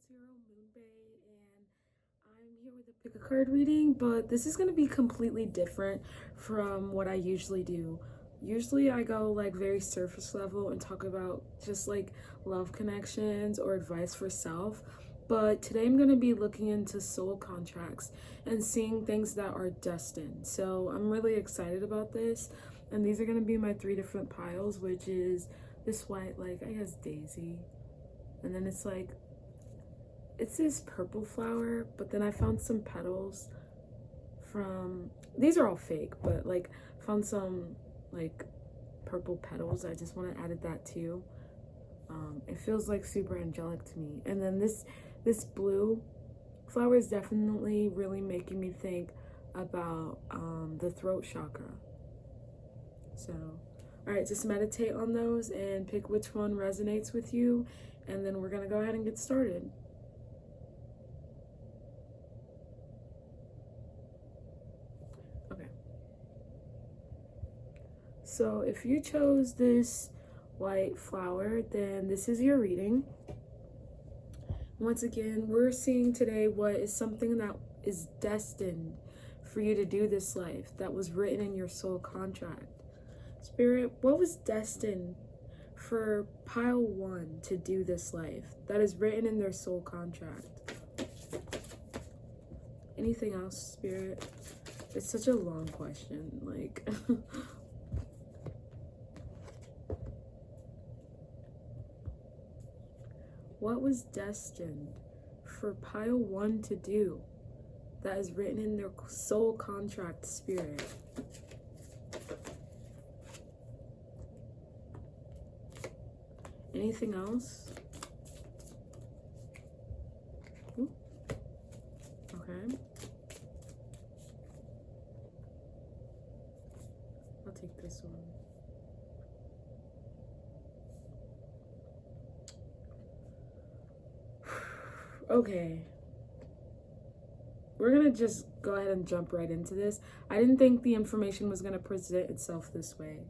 Zero Moon Bay, and I'm here with a pick a card reading, but this is going to be completely different from what I usually do. Usually I go like very surface level and talk about just like love connections or advice for self, but today I'm going to be looking into soul contracts and seeing things that are destined. So I'm really excited about this, and these are going to be my three different piles, which is this white, like I guess daisy, and then it's this purple flower, but then I found some petals from, these are all fake, but like found some like purple petals. I just want to add that too. It feels like super angelic to me. And then this blue flower is definitely really making me think about the throat chakra. So, all right, just meditate on those and pick which one resonates with you, and then we're gonna go ahead and get started. So if you chose this white flower, then this is your reading. Once again, we're seeing today what is something that is destined for you to do this life, that was written in your soul contract. Spirit, what was destined for pile one to do this life, that is written in their soul contract? Anything else, Spirit? It's such a long question, like... What was destined for pile one to do, that is written in their soul contract, Spirit? Anything else? Ooh. Okay. I'll take this one. Okay, we're gonna just go ahead and jump right into this. I didn't think the information was gonna present itself this way,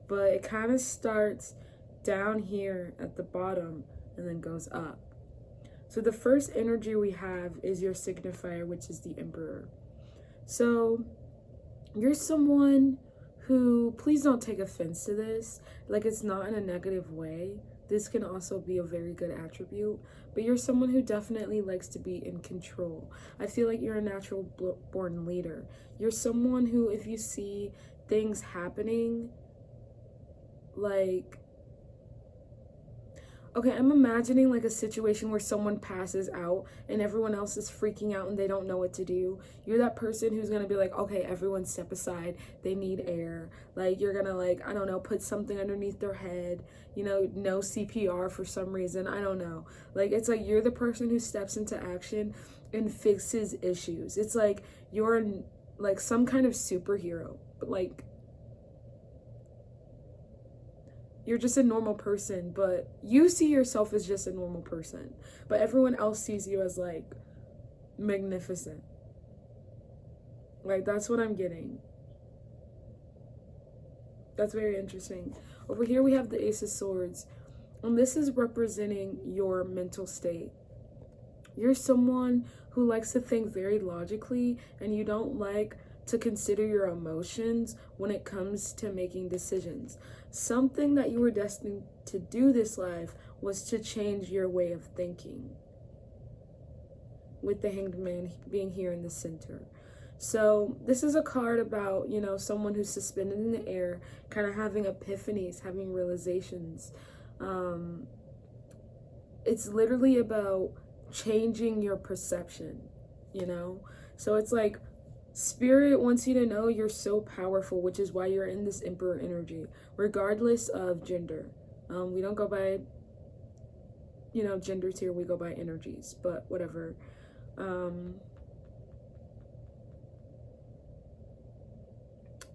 but it kind of starts down here at the bottom and then goes up. So the first energy we have is your signifier, which is the Emperor. So you're someone who, please don't take offense to this, like it's not in a negative way. This can also be a very good attribute, but you're someone who definitely likes to be in control. I feel like you're a natural born leader. You're someone who, if you see things happening, like, okay, I'm imagining like a situation where someone passes out and everyone else is freaking out and they don't know what to do. You're that person who's gonna be like, okay, everyone step aside, they need air. Like, you're gonna, like, I don't know, put something underneath their head, you know, no CPR for some reason, I don't know. Like, it's like you're the person who steps into action and fixes issues. It's like you're like some kind of superhero, but like, you're just a normal person, but you see yourself as just a normal person, but everyone else sees you as like magnificent. Like, that's what I'm getting. That's very interesting. Over here we have the Ace of Swords, and this is representing your mental state. You're someone who likes to think very logically, and you don't like to consider your emotions when it comes to making decisions. Something that you were destined to do this life was to change your way of thinking, with the Hanged Man being here in the center. So this is a card about, you know, someone who's suspended in the air, kind of having epiphanies, having realizations. It's literally about changing your perception, you know? So it's like, Spirit wants you to know you're so powerful, which is why you're in this Emperor energy, regardless of gender. We don't go by, you know, genders here, we go by energies, but whatever.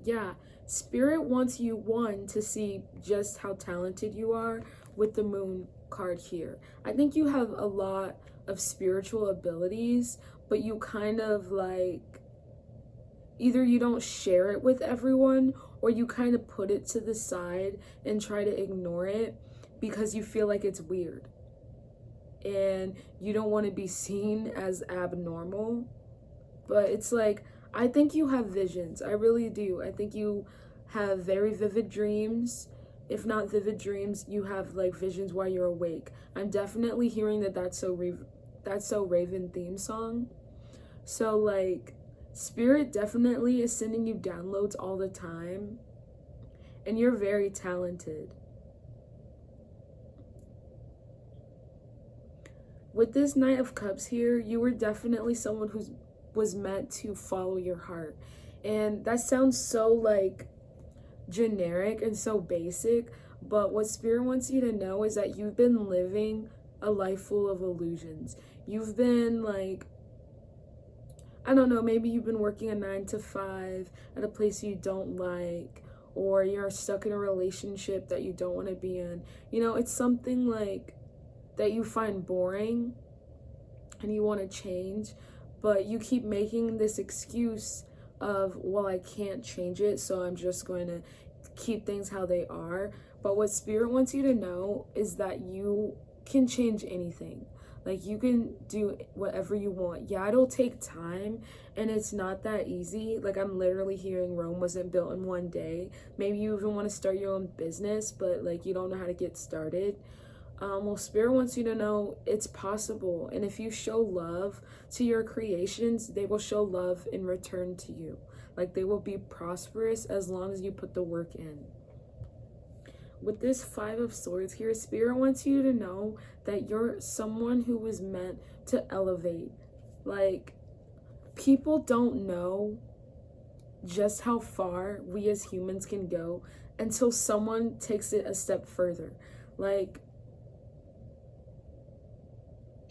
Yeah, Spirit wants you, one, to see just how talented you are with the Moon card here. I think you have a lot of spiritual abilities, but you kind of like, either you don't share it with everyone, or you kind of put it to the side and try to ignore it because you feel like it's weird. and you don't want to be seen as abnormal. But it's like, I think you have visions. I really do. I think you have very vivid dreams. If not vivid dreams, you have like visions while you're awake. I'm definitely hearing that that's so Raven theme song. So like, spirit definitely is sending you downloads all the time, and you're very talented. With this Knight of Cups here, you were definitely someone who was meant to follow your heart. And that sounds so like generic and so basic, but what Spirit wants you to know is that you've been living a life full of illusions. You've been like, I don't know, maybe you've been working a 9 to 5 at a place you don't like, or you're stuck in a relationship that you don't want to be in. You know, it's something like that you find boring and you want to change, but you keep making this excuse of, well, I can't change it, so I'm just going to keep things how they are. But what Spirit wants you to know is that you can change anything. Like, you can do whatever you want. Yeah, it'll take time, and it's not that easy. Like, I'm literally hearing Rome wasn't built in one day. Maybe you even want to start your own business, but like, you don't know how to get started. Well, Spirit wants you to know it's possible, and if you show love to your creations, they will show love in return to you. Like, they will be prosperous as long as you put the work in. With this 5 of Swords here, Spirit wants you to know that you're someone who was meant to elevate. Like, people don't know just how far we as humans can go until someone takes it a step further. Like,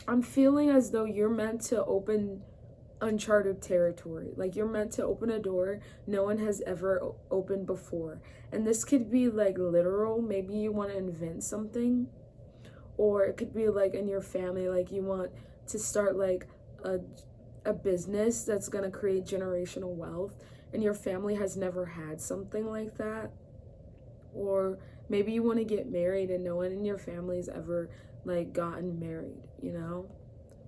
I'm feeling as though you're meant to open uncharted territory. Like, you're meant to open a door no one has ever opened before. And this could be like literal. Maybe you want to invent something, or it could be like in your family, like you want to start like a business that's going to create generational wealth, and your family has never had something like that. Or maybe you want to get married and no one in your family's ever like gotten married, you know?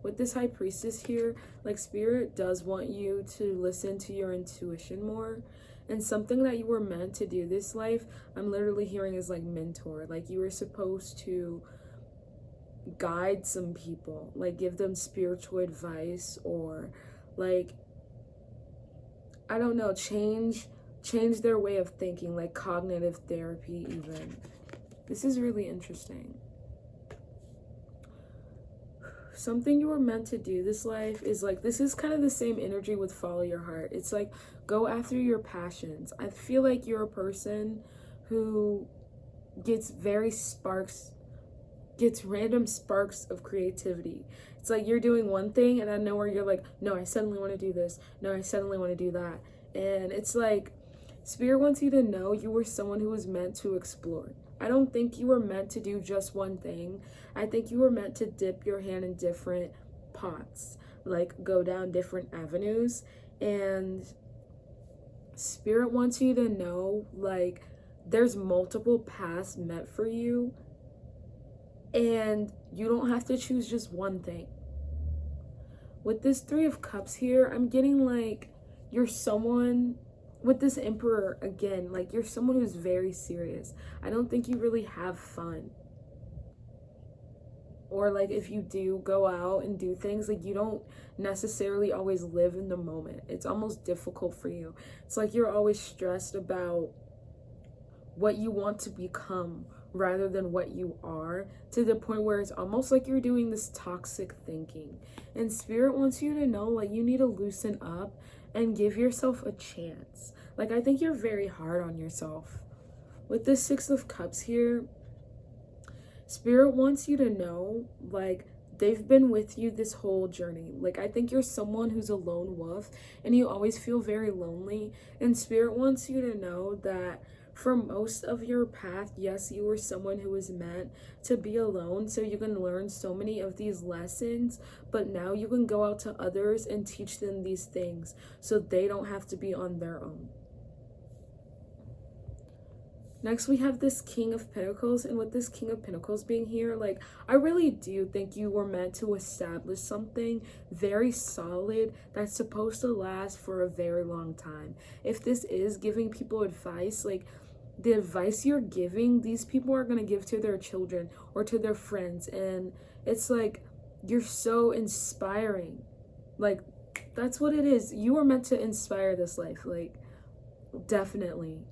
With this High Priestess here, like, Spirit does want you to listen to your intuition more. And something that you were meant to do this life, I'm literally hearing is like mentor. Like, you were supposed to guide some people, like give them spiritual advice, or like, I don't know, change their way of thinking, like cognitive therapy even. This is really interesting. Something you were meant to do this life is like, this is kind of the same energy with follow your heart. It's like, go after your passions. I feel like you're a person who gets random sparks of creativity. It's like you're doing one thing and out of nowhere you're like, no, I suddenly want to do this. No, I suddenly want to do that. And it's like, Spirit wants you to know you were someone who was meant to explore. I don't think you were meant to do just one thing. I think you were meant to dip your hand in different pots, like go down different avenues. And Spirit wants you to know, like, there's multiple paths meant for you, and you don't have to choose just one thing. With this 3 of Cups here, I'm getting like, you're someone, with this Emperor again, like, you're someone who's very serious. I don't think you really have fun. Or like, if you do go out and do things, like, you don't necessarily always live in the moment. It's almost difficult for you. It's like you're always stressed about what you want to become rather than what you are, to the point where it's almost like you're doing this toxic thinking. And Spirit wants you to know, like, you need to loosen up and give yourself a chance. Like, I think you're very hard on yourself. With this 6 of Cups here, Spirit wants you to know, like, they've been with you this whole journey. Like, I think you're someone who's a lone wolf and you always feel very lonely. And Spirit wants you to know that for most of your path, yes, you were someone who was meant to be alone, so you can learn so many of these lessons, but now you can go out to others and teach them these things so they don't have to be on their own. Next, we have this King of Pentacles, and with this King of Pentacles being here, like, I really do think you were meant to establish something very solid that's supposed to last for a very long time. If this is giving people advice, like, the advice you're giving, these people are going to give to their children or to their friends, and it's like, you're so inspiring. Like, that's what it is. You were meant to inspire this life, like, definitely.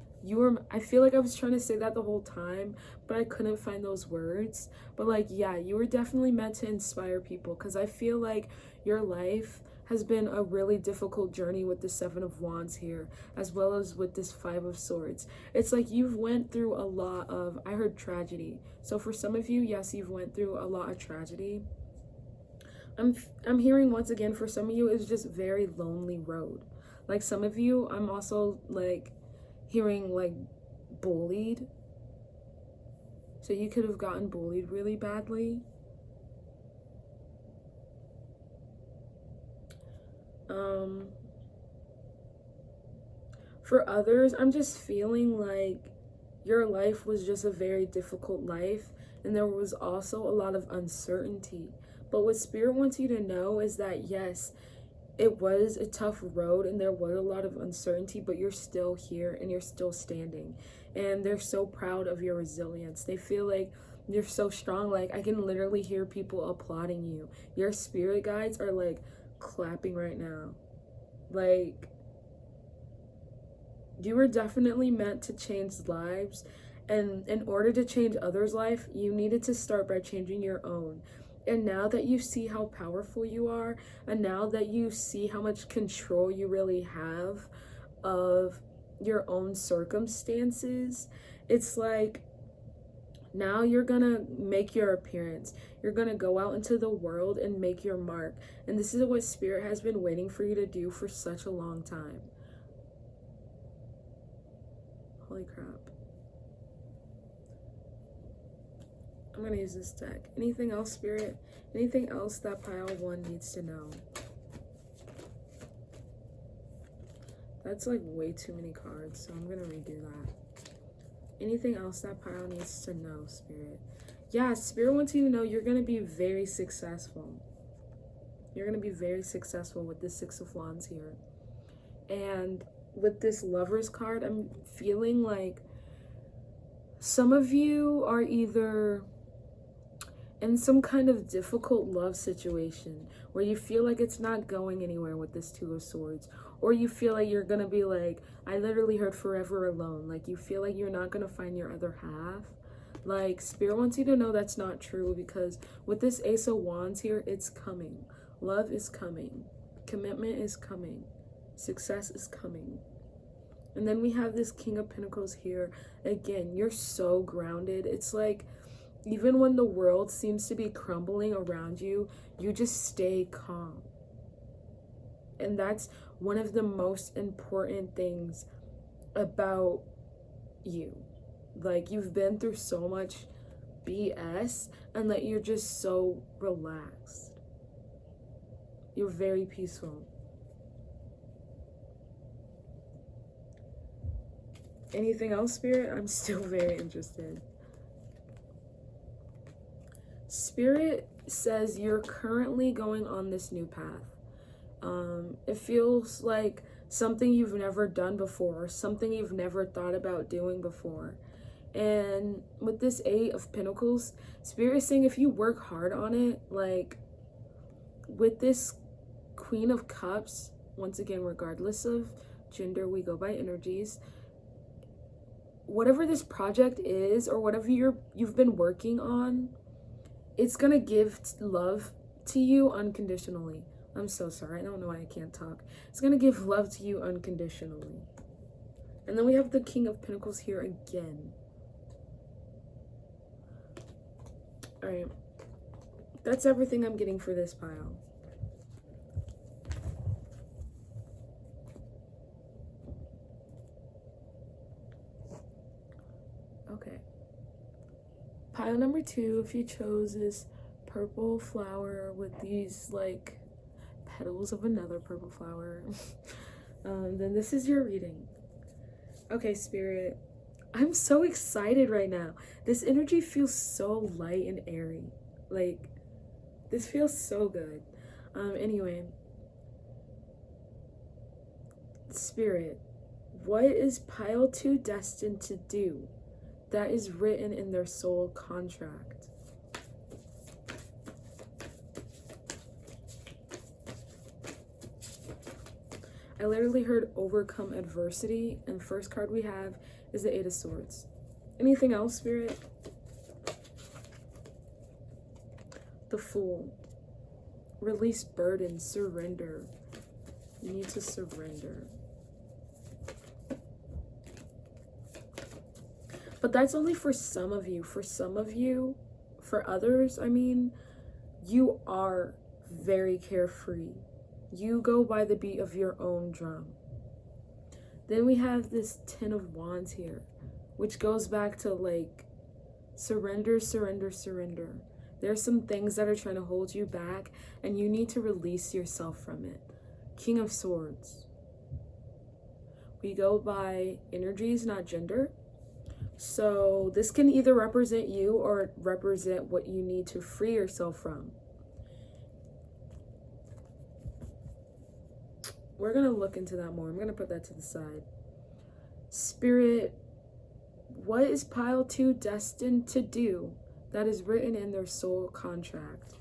I feel like I was trying to say that the whole time, but I couldn't find those words. But like, yeah, you were definitely meant to inspire people, because I feel like your life has been a really difficult journey with the Seven of Wands here, as well as with this Five of Swords. It's like you've went through a lot of, I heard tragedy. So for some of you, yes, you've went through a lot of tragedy. I'm hearing once again, for some of you, it's just very lonely road. Like some of you, I'm also like hearing like bullied. So you could have gotten bullied really badly. For others, I'm just feeling like your life was just a very difficult life, and there was also a lot of uncertainty. But what Spirit wants you to know is that yes, it was a tough road and there was a lot of uncertainty, but you're still here and you're still standing. And they're so proud of your resilience. They feel like you're so strong. Like, I can literally hear people applauding you. Your spirit guides are like clapping right now. Like, you were definitely meant to change lives. And in order to change others' life, you needed to start by changing your own. And now that you see how powerful you are, and now that you see how much control you really have of your own circumstances, it's like now you're gonna make your appearance. You're gonna go out into the world and make your mark. And this is what Spirit has been waiting for you to do for such a long time. Holy crap. I'm gonna use this deck. Anything else, Spirit? Anything else that pile 1 needs to know? That's like way too many cards, so I'm gonna redo that. Anything else that pile needs to know, Spirit? Yeah, Spirit wants you to know you're gonna be very successful. You're gonna be very successful with this Six of Wands here. And with this Lovers card, I'm feeling like some of you are either in some kind of difficult love situation where you feel like it's not going anywhere with this Two of Swords, or you feel like you're gonna be like, I literally heard forever alone. Like, you feel like you're not gonna find your other half. Like, Spirit wants you to know that's not true, because with this Ace of Wands here, it's coming. Love is coming. Commitment is coming. Success is coming. And then we have this King of Pentacles here. Again, you're so grounded. It's like, even when the world seems to be crumbling around you, you just stay calm. And that's one of the most important things about you. Like, you've been through so much BS, and that you're just so relaxed. You're very peaceful. Anything else, Spirit? I'm still very interested. Spirit says you're currently going on this new path. It feels like something you've never done before, something you've never thought about doing before. And with this Eight of Pentacles, Spirit is saying if you work hard on it, like with this Queen of Cups, once again, regardless of gender, we go by energies. Whatever this project is, or whatever you've been working on, it's gonna give love to you unconditionally. I'm so sorry, I don't know why I can't talk. It's gonna give love to you unconditionally. And then we have the King of Pentacles here again. All right, that's everything I'm getting for this pile. Okay. Pile number 2, if you chose this purple flower with these like petals of another purple flower, then this is your reading. Okay, Spirit, I'm so excited right now. This energy feels so light and airy. Like, this feels so good. Anyway. Spirit, what is pile 2 destined to do that is written in their soul contract? I literally heard overcome adversity, and the first card we have is the 8 of Swords. Anything else, Spirit? The Fool. Release burden, surrender. You need to surrender. But that's only for some of you. For some of you, for others, I mean, you are very carefree. You go by the beat of your own drum. Then we have this 10 of Wands here, which goes back to like surrender, surrender, surrender. There's some things that are trying to hold you back, and you need to release yourself from it. King of Swords. We go by energies, not gender. So this can either represent you or represent what you need to free yourself from. We're going to look into that more. I'm going to put that to the side. Spirit, what is pile 2 destined to do that is written in their soul contract?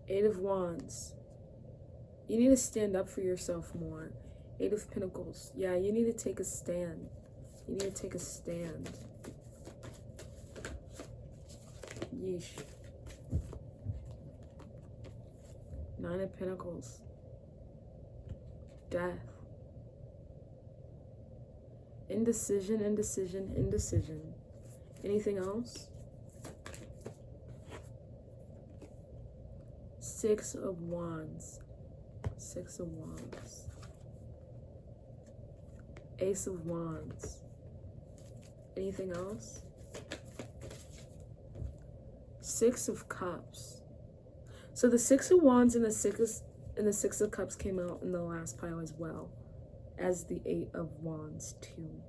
Eight of Wands. You need to stand up for yourself more. 8 of Pentacles. Yeah, you need to take a stand. You need to take a stand. Yeesh. 9 of Pentacles. Death. Indecision, indecision, indecision. Anything else? 6 of Wands. 6 of Wands. Ace of Wands. Anything else? 6 of Cups. So the 6 of Wands and the 6 of Cups came out in the last pile as well as the 8 of Wands too.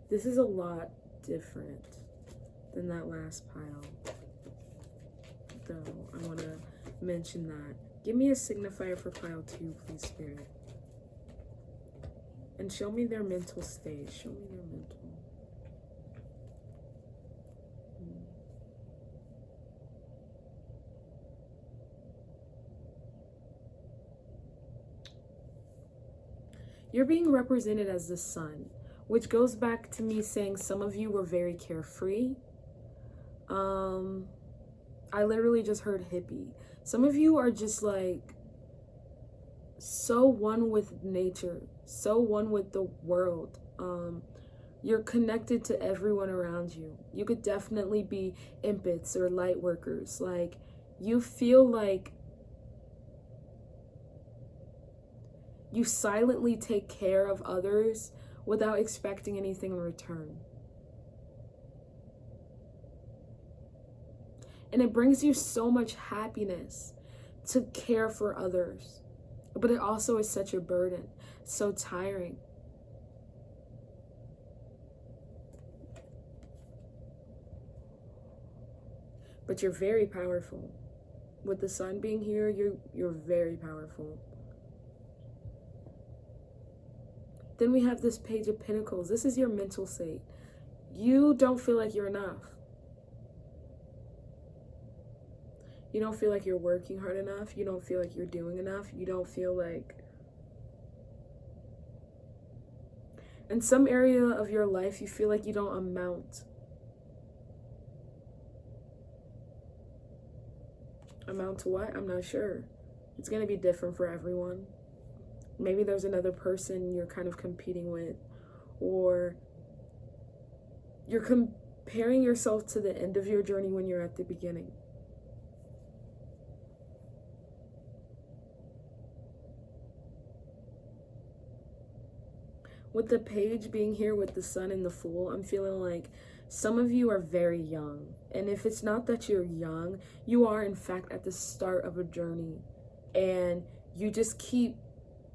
This is a lot different than that last pile, though I want to mention that. Give me a signifier for pile 2, please, Spirit. And show me their mental state. Show me their mental. You're being represented as the sun, which goes back to me saying some of you were very carefree. I literally just heard hippie. Some of you are just like so one with nature, so one with the world. You're connected to everyone around you. You could definitely be empaths or light workers. Like, you feel like you silently take care of others without expecting anything in return. And it brings you so much happiness to care for others. But it also is such a burden, so tiring. But you're very powerful. With the sun being here, you're very powerful. Then we have this Page of Pentacles. This is your mental state. You don't feel like you're enough. You don't feel like you're working hard enough. You don't feel like you're doing enough. You don't feel like... In some area of your life, you feel like you don't amount. Amount to what? I'm not sure. It's going to be different for everyone. Maybe there's another person you're kind of competing with, or you're comparing yourself to the end of your journey when you're at the beginning. With the Page being here with the Sun and the Fool, I'm feeling like Some of you are very young. And if it's not that you're young, you are in fact at the start of a journey. And you just keep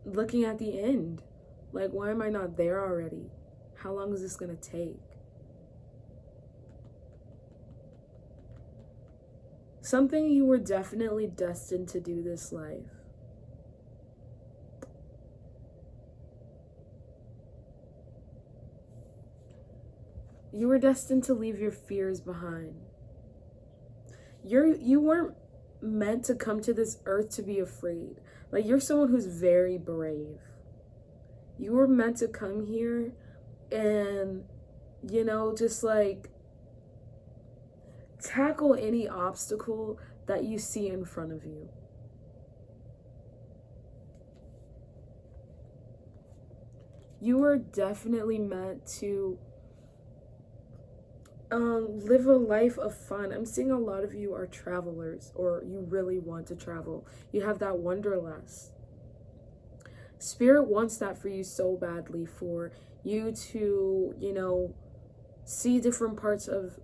looking at the end. Like, why am I not there already? How long is this going to take? Something you were definitely destined to do this life. You were destined to leave your fears behind. You weren't meant to come to this earth to be afraid. Like, you're someone who's very brave. You were meant to come here and, you know, just like tackle any obstacle that you see in front of you. You were definitely meant to live a life of fun. I'm seeing a lot of you are travelers, or you really want to travel. You have that wanderlust. Spirit wants that for you so badly, for you to, you know, see different parts of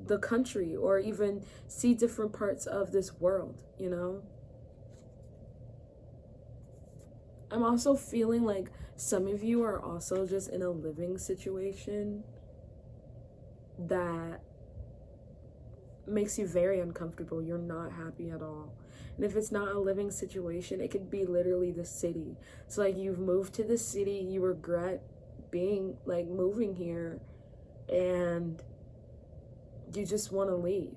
the country, or even see different parts of this world, you know? I'm also feeling like some of you are also just in a living situation that makes you very uncomfortable. You're not happy at all. And if it's not a living situation, it could be literally the city. So like, you've moved to the city, you regret being like moving here, and you just want to leave.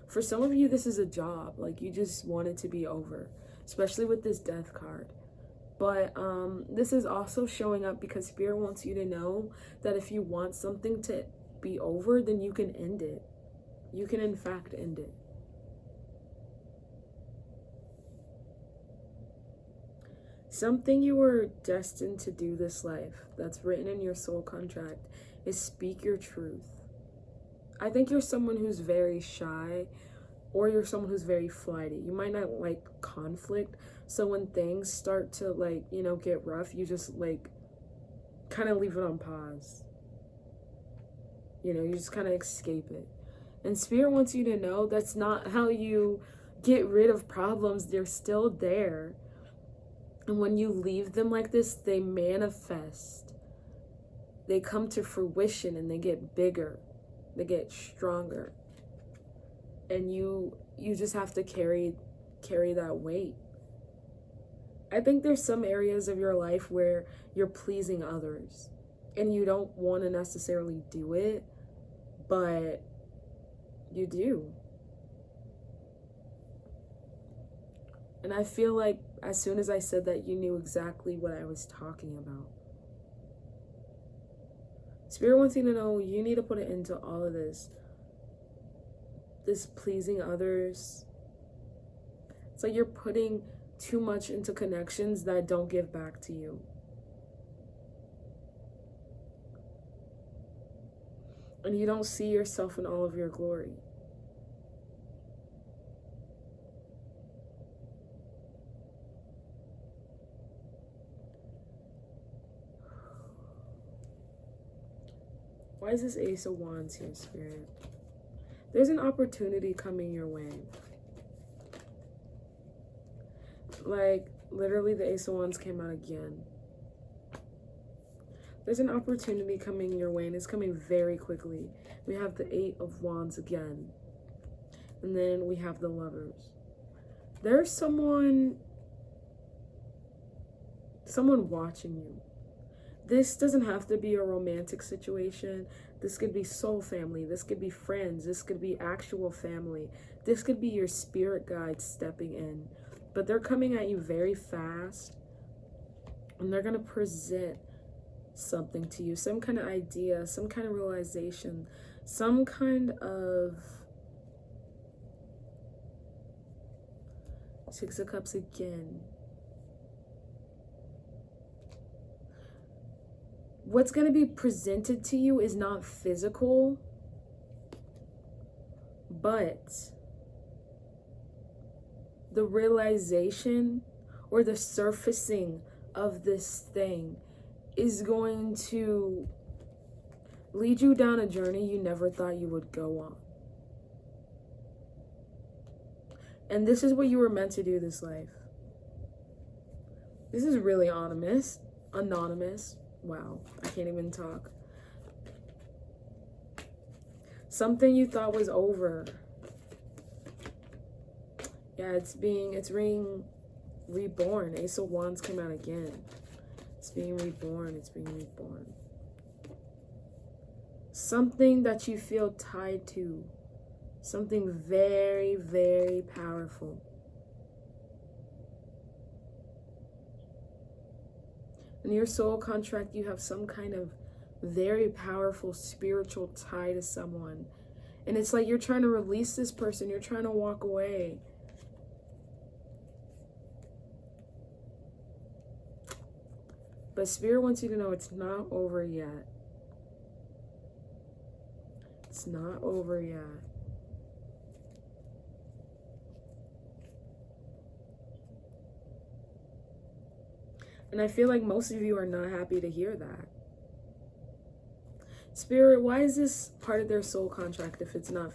For some of you, this is a job. Like, you just want it to be over, especially with this death card. But this is also showing up because Spirit wants you to know that if you want something to be over, then you can end it. You can in fact end it. Something you were destined to do this life, that's written in your soul contract, is speak your truth. I think you're someone who's very shy, or you're someone who's very flighty. You might not like conflict, so when things start to like, you know, get rough, you just like kind of leave it on pause. You know, you just kind of escape it. And Spirit wants you to know that's not how you get rid of problems. They're still there. And when you leave them like this, they manifest. They come to fruition, and they get bigger. They get stronger. And you just have to carry that weight. I think there's some areas of your life where you're pleasing others and you don't want to necessarily do it, but you do. And I feel like as soon as I said that, you knew exactly what I was talking about. Spirit wants you to know you need to put an end to all of this pleasing others. It's like you're putting too much into connections that don't give back to you. And you don't see yourself in all of your glory. Why is this Ace of Wands here, Spirit? There's an opportunity coming your way. Like, literally the Ace of Wands came out again. There's an opportunity coming your way, and it's coming very quickly. We have the Eight of Wands again. And then we have the Lovers. There's someone watching you. This doesn't have to be a romantic situation. This could be soul family. This could be friends. This could be actual family. This could be your spirit guide stepping in. But they're coming at you very fast, and they're going to present something to you, some kind of idea, some kind of realization, some kind of Six of Cups again. What's going to be presented to you is not physical, but the realization or the surfacing of this thing is going to lead you down a journey you never thought you would go on. And this is what you were meant to do this life. This is really anonymous. Wow, I can't even talk. Something you thought was over. Yeah, it's being reborn. Ace of Wands came out again. It's being reborn. It's being reborn. Something that you feel tied to. Something very, very powerful. In your soul contract, you have some kind of very powerful spiritual tie to someone. And it's like you're trying to release this person. You're trying to walk away. But Spirit wants you to know it's not over yet. It's not over yet. And I feel like most of you are not happy to hear that. Spirit, why is this part of their soul contract if it's not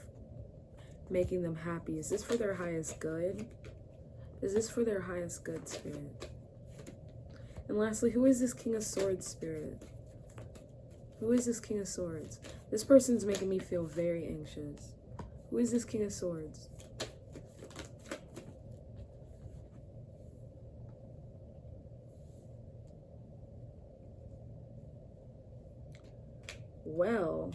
making them happy? Is this for their highest good? Is this for their highest good, Spirit? And lastly, who is this King of Swords, Spirit? Who is this King of Swords? This person's making me feel very anxious. Who is this King of Swords? Well,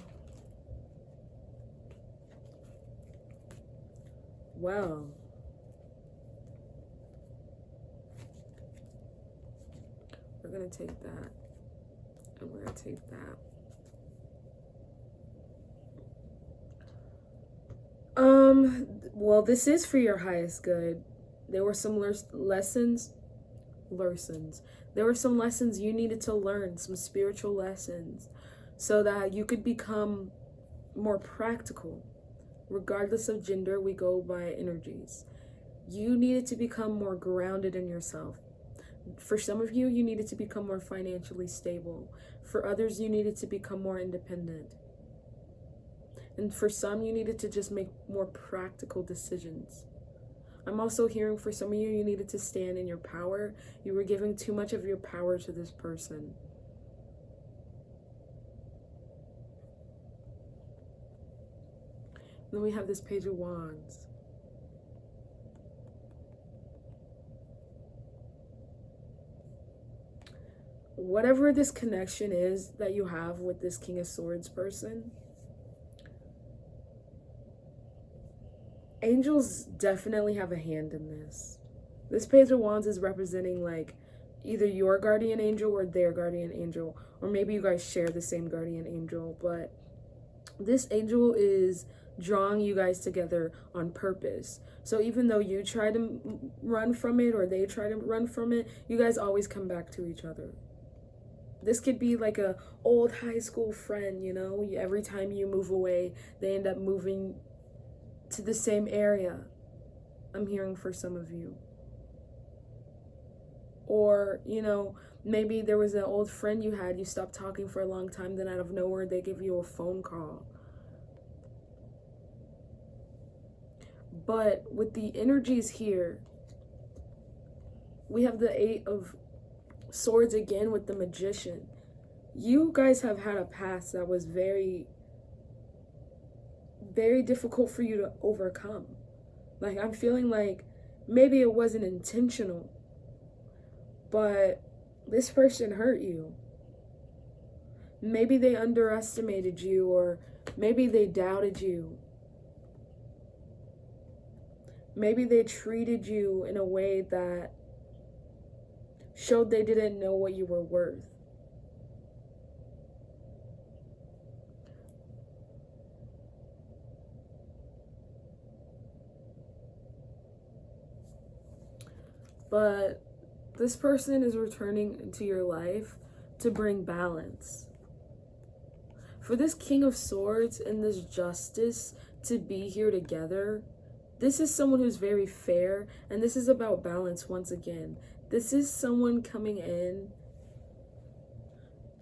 we're gonna take that, and we're gonna take that. Well, this is for your highest good. There were some lessons. There were some lessons you needed to learn, some spiritual lessons, so that you could become more practical. Regardless of gender, we go by energies. You needed to become more grounded in yourself. For some of you, you needed to become more financially stable. For others, you needed to become more independent. And for some, you needed to just make more practical decisions. I'm also hearing for some of you, you needed to stand in your power. You were giving too much of your power to this person. Then we have this Page of Wands. Whatever this connection is that you have with this King of Swords person, angels definitely have a hand in this. This Page of Wands is representing like either your guardian angel or their guardian angel, or maybe you guys share the same guardian angel, but this angel is drawing you guys together on purpose. So even though you try to run from it or they try to run from it, you guys always come back to each other. This could be like a old high school friend, you know, every time you move away, they end up moving to the same area. I'm hearing for some of you. Or, you know, maybe there was an old friend you had, you stopped talking for a long time, then out of nowhere they give you a phone call. But with the energies here, we have the Eight of Swords again with the Magician. You guys have had a past that was very, very difficult for you to overcome. Like, I'm feeling like maybe it wasn't intentional, but this person hurt you. Maybe they underestimated you, or maybe they doubted you. Maybe they treated you in a way that showed they didn't know what you were worth. But this person is returning into your life to bring balance. For this King of Swords and this Justice to be here together, this is someone who's very fair, and this is about balance once again. This is someone coming in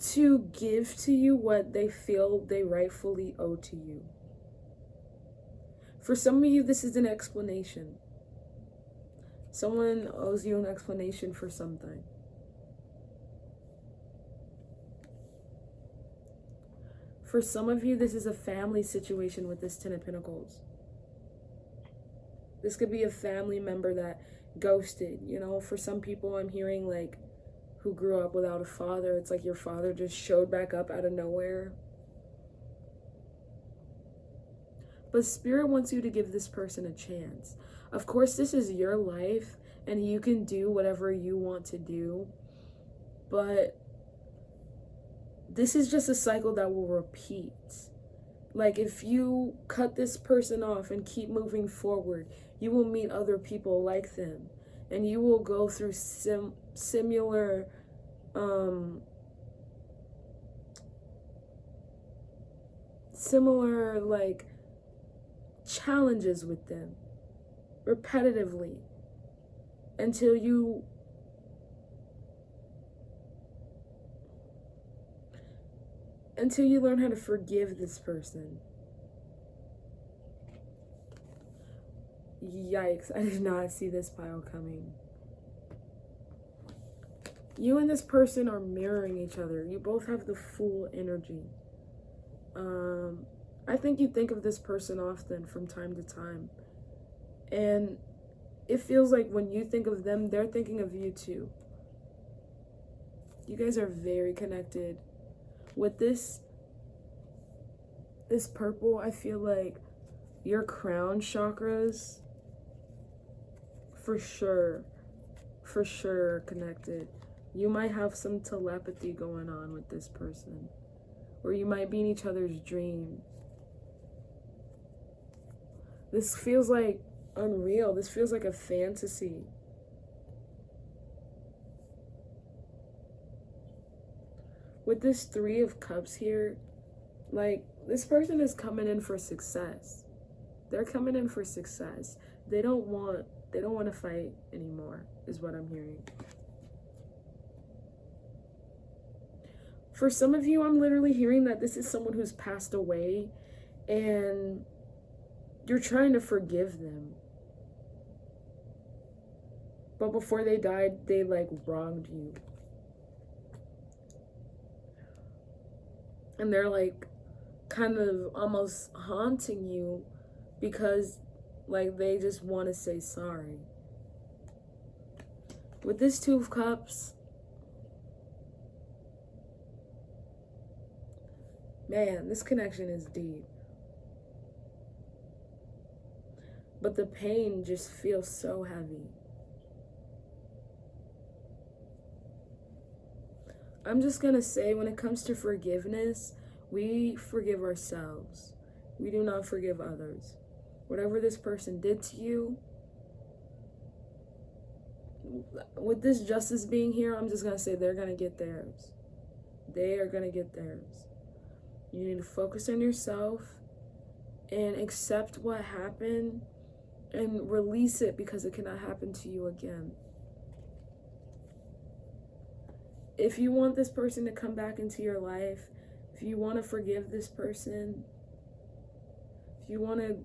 to give to you what they feel they rightfully owe to you. For some of you, this is an explanation. Someone owes you an explanation for something. For some of you, this is a family situation with this Ten of Pentacles. This could be a family member that ghosted. You know, for some people, I'm hearing like who grew up without a father. It's like your father just showed back up out of nowhere. But Spirit wants you to give this person a chance. Of course, this is your life and you can do whatever you want to do. But this is just a cycle that will repeat. Like if you cut this person off and keep moving forward, you will meet other people like them. And you will go through similar like challenges with them repetitively until you learn how to forgive this person. Yikes, I did not see this pile coming. You and this person are mirroring each other. You both have the Fool energy. I think you think of this person often from time to time. And it feels like when you think of them, they're thinking of you too. You guys are very connected. With this purple, I feel like your crown chakras for sure connected. You might have some telepathy going on with this person, or you might be in each other's dreams. This feels like unreal. This feels like a fantasy. With this Three of Cups here, like this person is coming in for success. They're coming in for success. They don't want to fight anymore, is what I'm hearing. For some of you, I'm literally hearing that this is someone who's passed away and you're trying to forgive them. But before they died, they like wronged you. And they're like kind of almost haunting you because like they just want to say sorry. With this Two of Cups, man, this connection is deep. But the pain just feels so heavy. I'm just gonna say, when it comes to forgiveness, we forgive ourselves. We do not forgive others. Whatever this person did to you, with this Justice being here, I'm just gonna say they're gonna get theirs. They are gonna get theirs. You need to focus on yourself and accept what happened and release it because it cannot happen to you again. If you want this person to come back into your life, if you want to forgive this person, if you want to,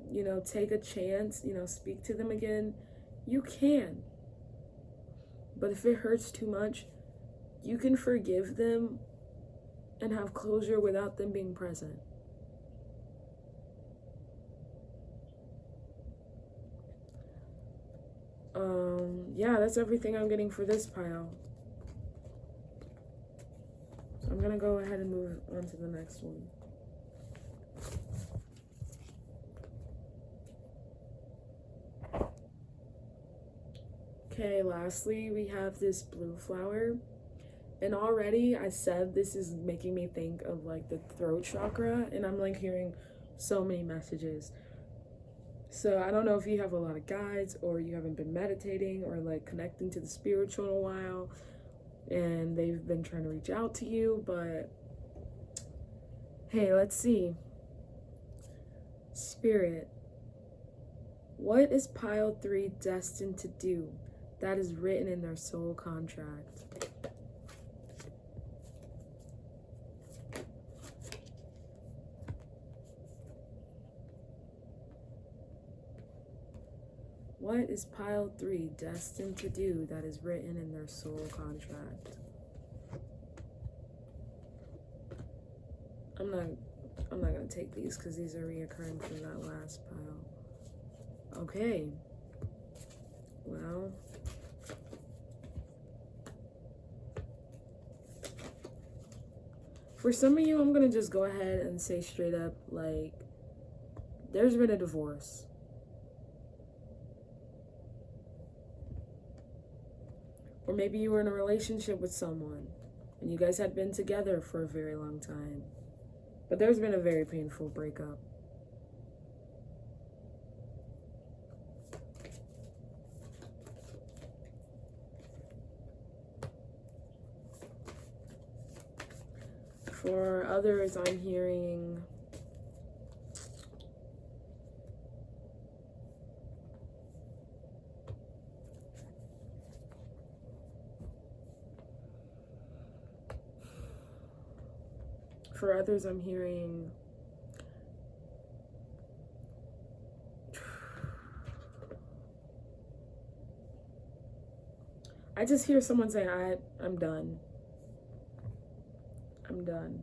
take a chance, speak to them again, you can. But if it hurts too much, you can forgive them and have closure without them being present. Yeah, that's everything I'm getting for this pile. So I'm gonna go ahead and move on to the next one. Okay, lastly, we have this blue flower. And already I said this is making me think of like the throat chakra, and I'm like hearing so many messages. So I don't know if you have a lot of guides or you haven't been meditating or like connecting to the spiritual in a while and they've been trying to reach out to you, but hey, let's see. Spirit, what is pile 3 destined to do that is written in their soul contract? What is pile 3 destined to do that is written in their soul contract? I'm not gonna take these because these are reoccurring from that last pile. Okay. Well, for some of you, I'm gonna just go ahead and say straight up, like, there's been a divorce. Or maybe you were in a relationship with someone and you guys had been together for a very long time. But there's been a very painful breakup. For others, I'm hearing I just hear someone saying, I'm done. I'm done.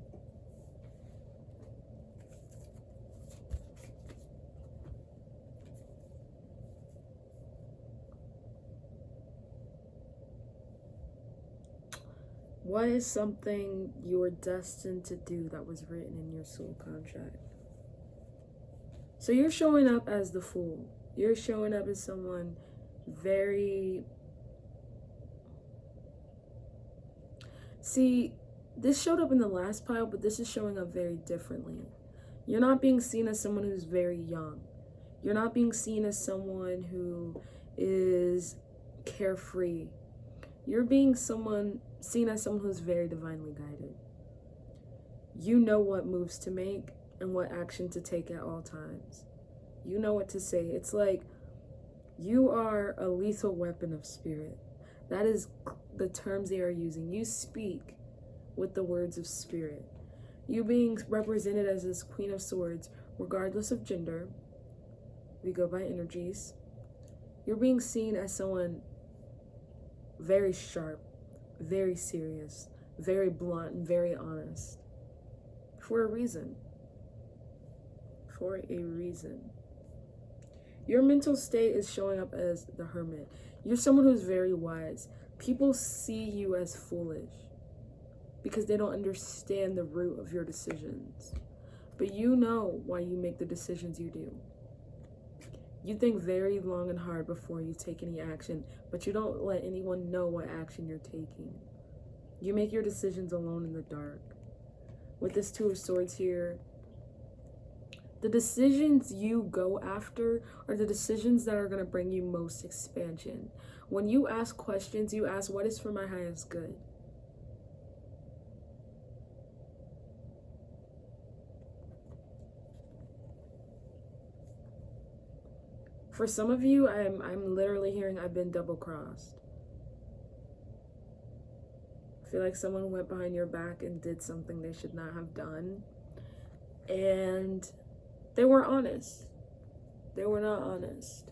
What is something you were destined to do that was written in your soul contract? So you're showing up as the Fool. You're showing up as someone very... See, this showed up in the last pile, but this is showing up very differently. You're not being seen as someone who's very young. You're not being seen as someone who is carefree. You're being seen as someone who's very divinely guided. You know what moves to make and what action to take at all times. You know what to say. It's like you are a lethal weapon of spirit. That is the terms they are using. You speak with the words of spirit. You being represented as this Queen of Swords, regardless of gender, we go by energies. You're being seen as someone very sharp, very serious, very blunt, and very honest. For a reason. For a reason. Your mental state is showing up as the Hermit. You're someone who's very wise. People see you as foolish because they don't understand the root of your decisions. But you know why you make the decisions you do. You think very long and hard before you take any action, but you don't let anyone know what action you're taking. You make your decisions alone in the dark. With this Two of Swords here, the decisions you go after are the decisions that are going to bring you most expansion. When you ask questions, you ask, what is for my highest good? For some of you, I'm literally hearing I've been double-crossed. I feel like someone went behind your back and did something they should not have done. And they weren't honest. They were not honest.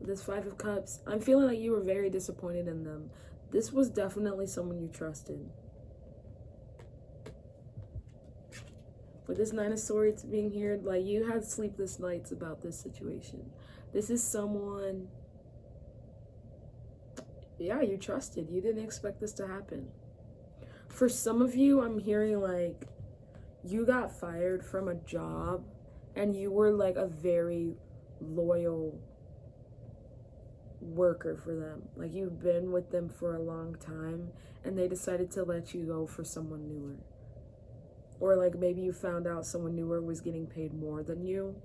This Five of Cups, I'm feeling like you were very disappointed in them. This was definitely someone you trusted. With this Nine of Swords being here, like, you had sleepless nights about this situation. This is someone, yeah, you trusted. You didn't expect this to happen. For some of you, I'm hearing like you got fired from a job and you were like a very loyal worker for them. Like, you've been with them for a long time and they decided to let you go for someone newer. Or like maybe you found out someone newer was getting paid more than you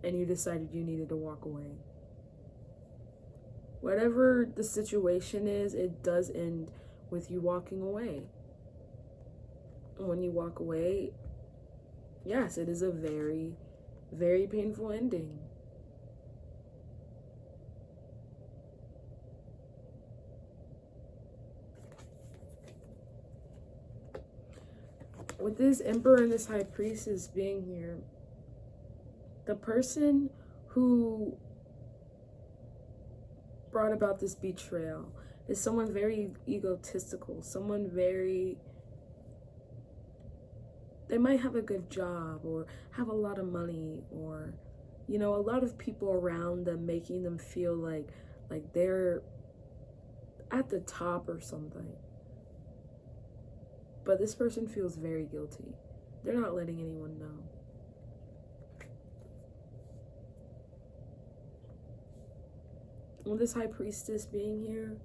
and you decided you needed to walk away. Whatever the situation is, it does end with you walking away. And when you walk away, yes, it is a very, very painful ending. With this Emperor and this High Priestess being here, the person who brought about this betrayal is someone very egotistical, someone very, they might have a good job or have a lot of money, or, you know, a lot of people around them making them feel like they're at the top or something. But this person feels very guilty. They're not letting anyone know. With this high priestess being here,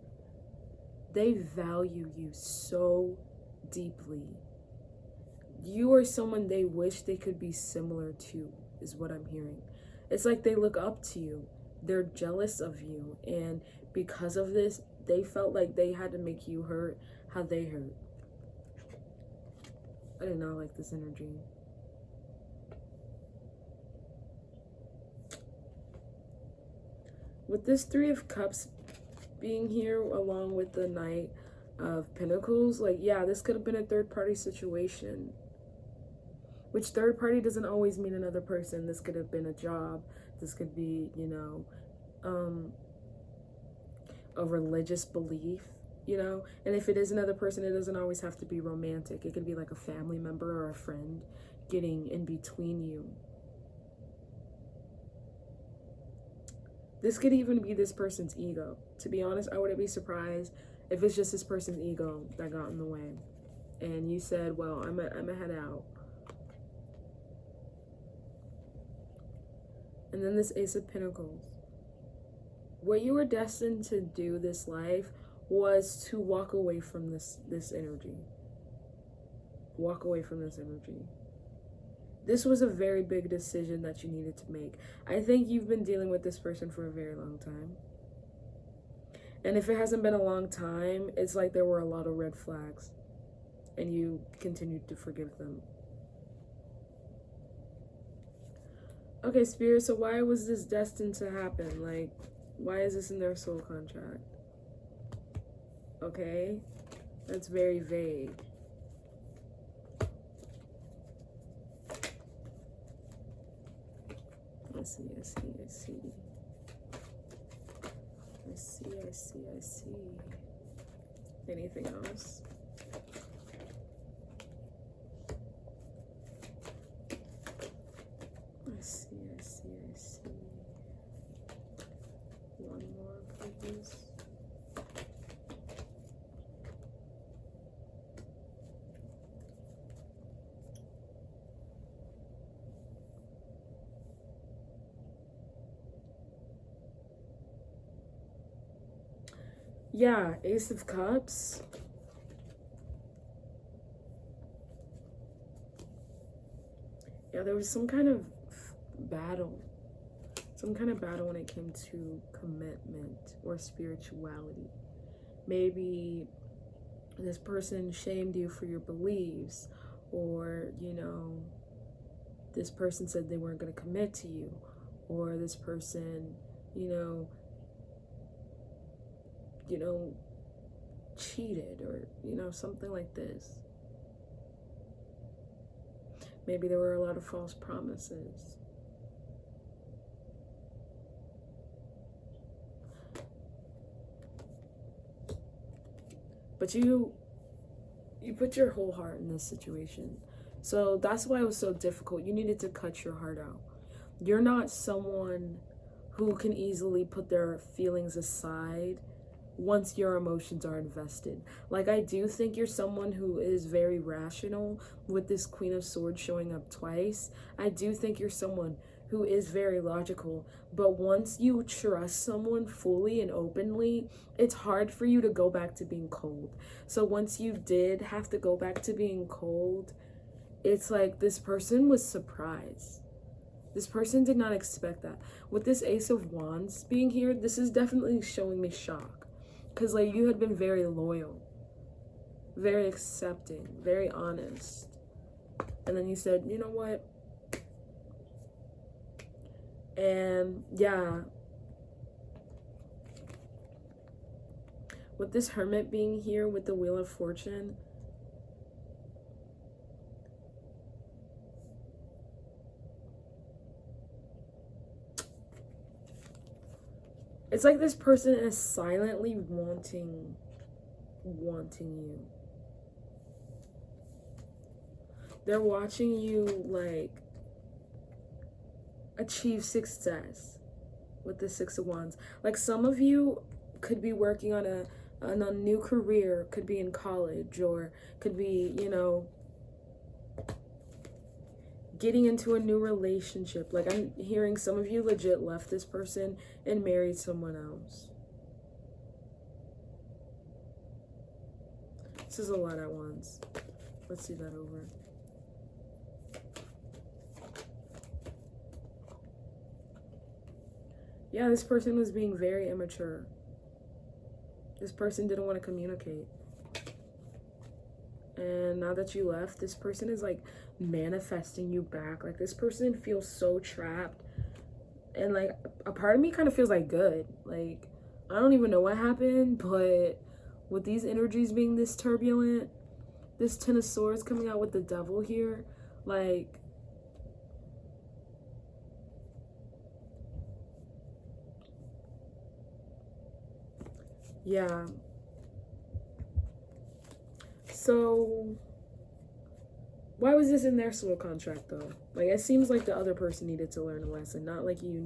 they value you so deeply. You are someone they wish they could be similar to, is what I'm hearing. It's like they look up to you. They're jealous of you. And because of this, they felt like they had to make you hurt how they hurt. I did not like this energy. With this Three of Cups being here along with the Knight of Pentacles, like, yeah, this could have been a third-party situation. Which third party doesn't always mean another person. This could have been a job. This could be, you know, a religious belief, you know. And if it is another person, it doesn't always have to be romantic. It could be like a family member or a friend getting in between you. This could even be this person's ego. To be honest, I wouldn't be surprised if it's just this person's ego that got in the way. And you said, well, I'm a head out. And then this Ace of Pentacles. What you were destined to do this life was to walk away from this energy. Walk away from this energy. This was a very big decision that you needed to make. I think you've been dealing with this person for a very long time. And if it hasn't been a long time, it's like there were a lot of red flags. And you continued to forgive them. Okay, Spirit, so why was this destined to happen? Like, why is this in their soul contract? Okay, that's very vague. I see. Anything else? I see. One more, please. Yeah, Ace of Cups. Yeah, there was some kind of battle. Some kind of battle when it came to commitment or spirituality. Maybe this person shamed you for your beliefs, or, you know, this person said they weren't going to commit to you, or this person, you know, cheated, or, you know, something like this. Maybe there were a lot of false promises. But you put your whole heart in this situation. So that's why it was so difficult. You needed to cut your heart out. You're not someone who can easily put their feelings aside once your emotions are invested. Like, I do think you're someone who is very rational with this Queen of Swords showing up twice. I do think you're someone who is very logical, but once you trust someone fully and openly, it's hard for you to go back to being cold. So once you did have to go back to being cold, it's like this person was surprised. This person did not expect that. With this Ace of Wands being here, this is definitely showing me shock. Because, like, you had been very loyal, very accepting, very honest. And then you said, you know what? And, yeah. With this Hermit being here with the Wheel of Fortune, It's like this person is silently wanting you. They're watching you like achieve success with the Six of Wands. Like some of you could be working on a new career, could be in college, or could be, you know, getting into a new relationship. Like I'm hearing some of you legit left this person and married someone else. This is a lot at once. Let's see that over. Yeah, this person was being very immature. This person didn't want to communicate. And now that you left, this person is like manifesting you back. Like this person feels so trapped. And like a part of me kind of feels like good. Like I don't even know what happened, but with these energies being this turbulent, this Ten of Swords coming out with the Devil here, like yeah. So why was this in their soul contract though? Like it seems like the other person needed to learn a lesson, not like you.